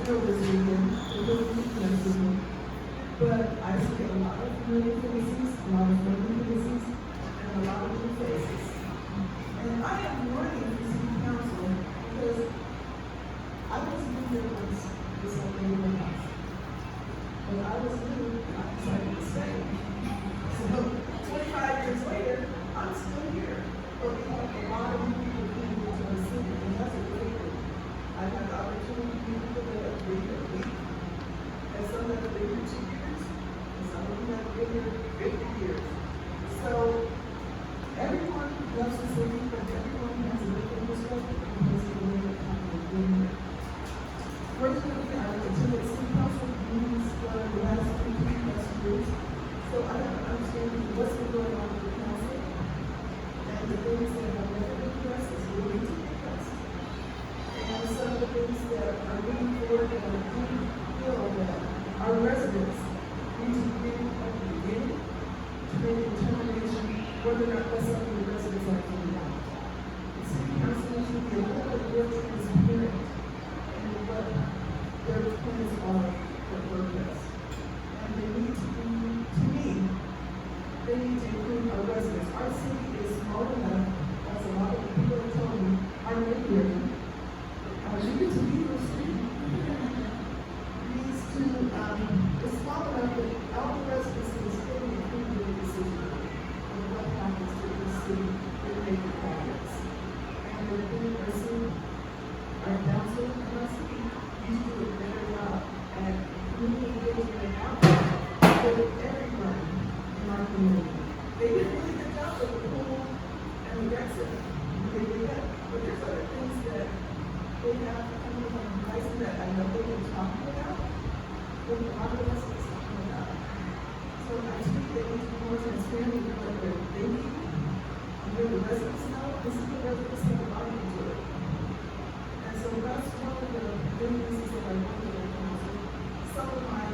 know this weekend, it doesn't mean next weekend. But I see a lot of familiar faces, a lot of friendly faces, and a lot of new faces. And I am running for city council because I wasn't in there once this whole thing went off. But I was new, and I decided to stay. So 25 years later, I'm still here. But we have a lot of new people coming into our city, and that's a great thing. I've had the opportunity to meet people that have been here a week, and some that have been here 2 years, and some of them have been here 50 years. So everyone loves the city, but everyone has a different perspective because of the way that people have been here. Fortunately, I attended city council meetings for the last 15+ years, so I have an understanding of what's been going on with the council, and the things that have never been addressed is really to be addressed. And some of the things that are moving forward and I do feel that our residents need to begin at the beginning to make a determination whether or not that's something the residents actually want. The city council needs to be a little bit more transparent in what their plans are for progress. And they need to be, to me, they need to include our residents. Our city is small enough, as a lot of people have told me, our neighborhood, you get to leave your city, needs to, it's small enough that all the residents in the city included in the decision on what happens to the city when they make progress. And the thing our city, our council, and our city needs to do a better job at community engagement and outreach with everyone in our community. They did a really good job with the pool and the rec center. They did that, but there's other things that they have coming from horizon that I know they've been talking about, but a lot of us is talking about. So I think they need to be more transparent in what they need. And where the residents know, this is the residents have a lot to do it. And so that's one of the things that I want to do. Some of my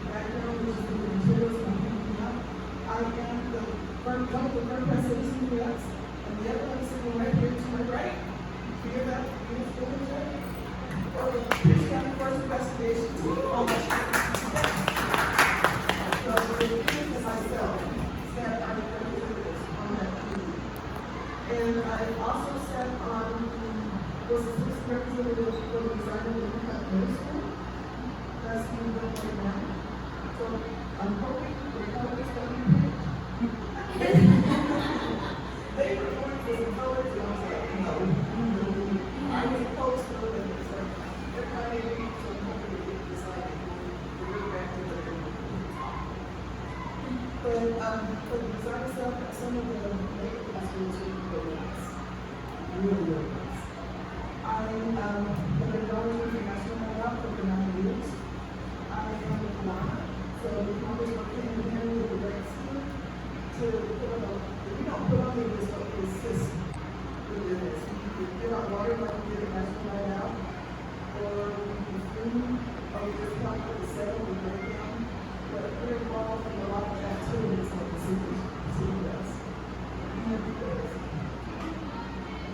background, which is in the materials I'm picking up, I am the one of the first presidents in the US, and the other one is sitting right here to my right. Hear that? Or Pierce County First Investigation Team. So the myself that are representatives on that committee. And I also sat on was the sixth representative for the design of the middle school. That's being done right now. So I'm hoping the colors that we picked. They were going for the colors, and I was like, no. I was opposed to it, and it's like, everybody agreed to hopefully get decided to go back to the But for the design stuff, some of the neighborhood schools really nice. Really nice. I have been volunteering for National Night Out for 9 years. I am a Lana, so we always work hand in hand with the rec school to put on, we don't put on the list, but we assist with this. We give out water like we did at National Night Out, or we do food, or we just come for the sale, we break down. But we're involved in a lot of activities like the city does.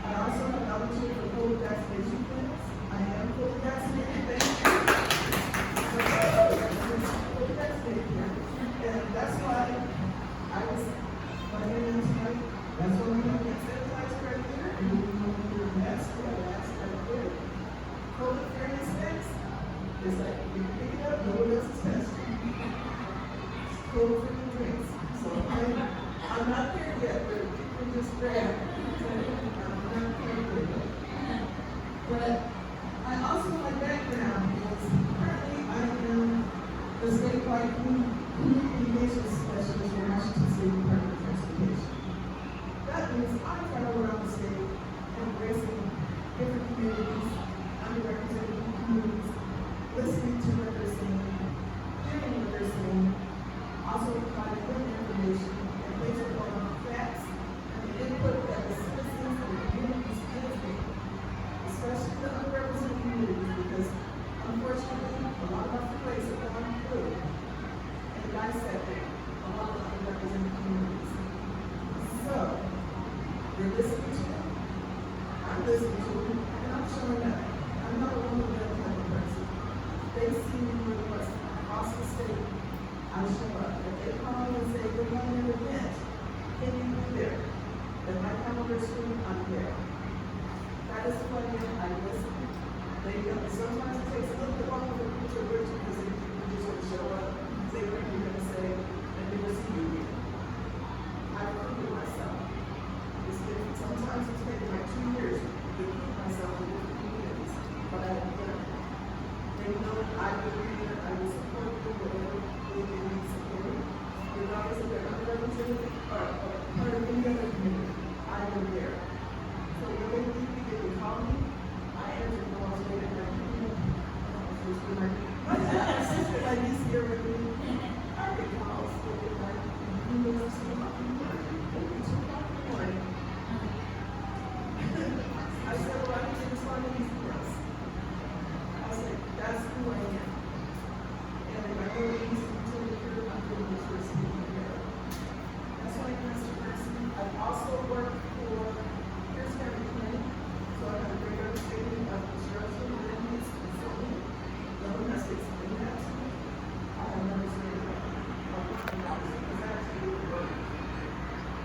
I also have an opportunity for COVID vaccination clinics. I am fully vaccinated, thank you. Fully vaccinated here. And that's why I was running in tonight. That's why we have that sanitizer right there. And we have your mask, we have a mask right there. COVID fairness next. It's like, you can pick it up, no one else is tested. Cold for your drinks. So I'm not there yet, but people just grab. I'm not there yet. But I also, my background is currently I am the statewide community engagement specialist for Washington State Department of Transportation. That means I travel around the state embracing different communities, underrepresented communities, listening to what they're saying, hearing what they're saying, also providing them information and based upon facts and the input that the citizens and the communities give me, especially the underrepresented communities, because unfortunately a lot of our places have gone through and dissected a lot of underrepresented communities. So they're listening to them, I'm listening to them, and I'm showing up. I'm not a one of them type of person. they see me with what's across the state, I show up. If they call and say, we're running an event, can you be there? If my calendar is free, I'm there. That is the way I listen. They know sometimes it takes a little bit longer for people to reach because they just sort of show up, say what you're going to say, and they will see you here. I prove myself. Sometimes it's taken like 2 years to prove myself in different communities, but I have done it. They know I will be here, I will support them, whatever they need support. Regardless if they're underrepresented or part of any other community, I am there. So when they need me, they can call me. I answer the calls later, and my sister, my niece here with me, I get calls, but they're like, you know, I'm still not in work. It's 2 o'clock in the morning. I said, well, I need to respond to these emails. I said, that's who I am. And if I go to these utility here, I'm doing this for speaking here. That's why I'm Mr. Person. I've also worked for Pierce County County, so I have a great understanding of construction, readiness, consulting, domestics, and that. I have an understanding of working hours, because that's really work.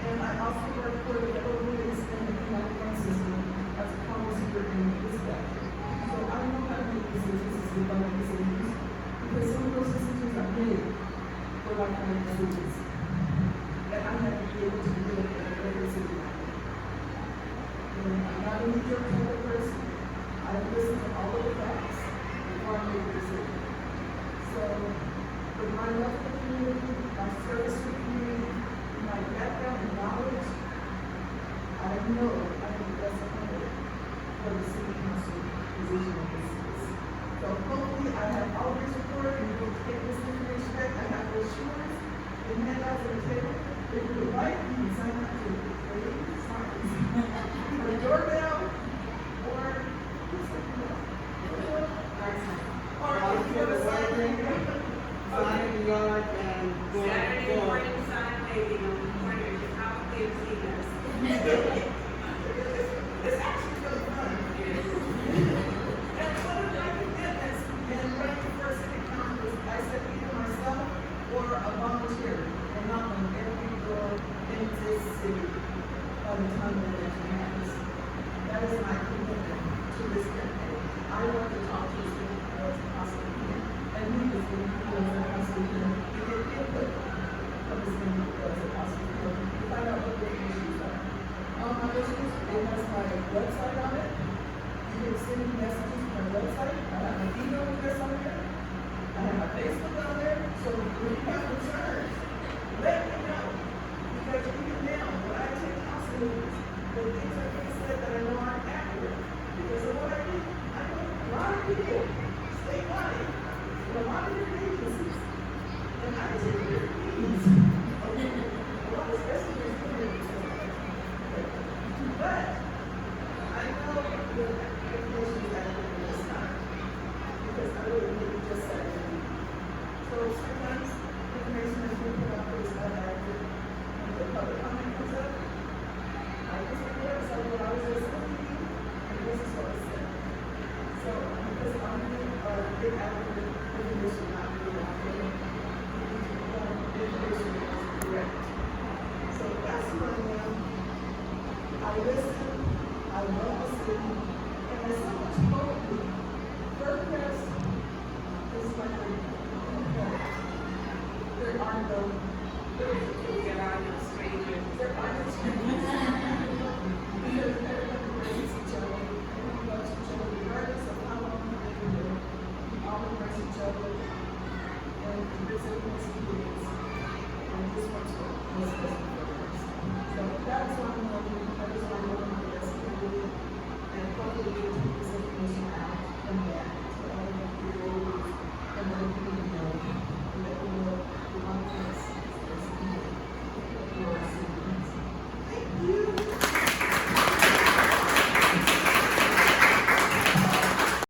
And I also work for the federal police and the United Front System as a counselor and dispatcher. So I know how to make decisions with my decisions because some of those decisions are made for my kind of decisions. And I have to be able to do it in every decision I make. And I'm not a knee-jerk type of person. I listen to all of the facts before I make a decision. So with my love for the community, my service to the community, my background and knowledge, I know I can be best candidate for the city council position of this city. So hopefully I have all this support and you will take this information back. I have brochures and handouts on the table. If you would like, you can sign up to create signs or a doorbell or do something else. Or if you have a sign in Sign yard and Saturday morning sign waving on the corner of Chicago Casinos. It's actually really fun. And one of my commitments in running for city council was I said either myself or a volunteer and knock on every door in this city by the time the election happens. That is my commitment to this campaign. I want to talk to as many people as possible can and meet as many people as I possibly can to get input from as many people as I possibly can to find out what their issues are. My issues, it has my website on it. You can send me messages to my website. I have an email address on there. I have my Facebook on there. So if you have concerns, let me know. Because even now, when I take house moves, the things are being said that I know aren't accurate. Because of what I do, I know a lot of people, statewide, in a lot of different agencies. And I take their needs. A lot of especially their communities. But I know the information is accurate this time because I really need to just say it. So sometimes information that's being put out there is not accurate. When the public comment comes up, I just report so what I was listening to you, and this is what I said. So because I'm a big advocate for information not being accurate, information is correct. So that's who I am. I listen, I love the city, and as someone told me, Birdcrest is my favorite. There are no, There are no strangers. there are no strangers. Because everybody embraces each other, everyone loves each other, regardless of how long you've been here. We all embrace each other, and this everyone's feelings, and this one's what's best for us. So that's why I'm loving it. I just want to know the best candidate and hopefully get this information out.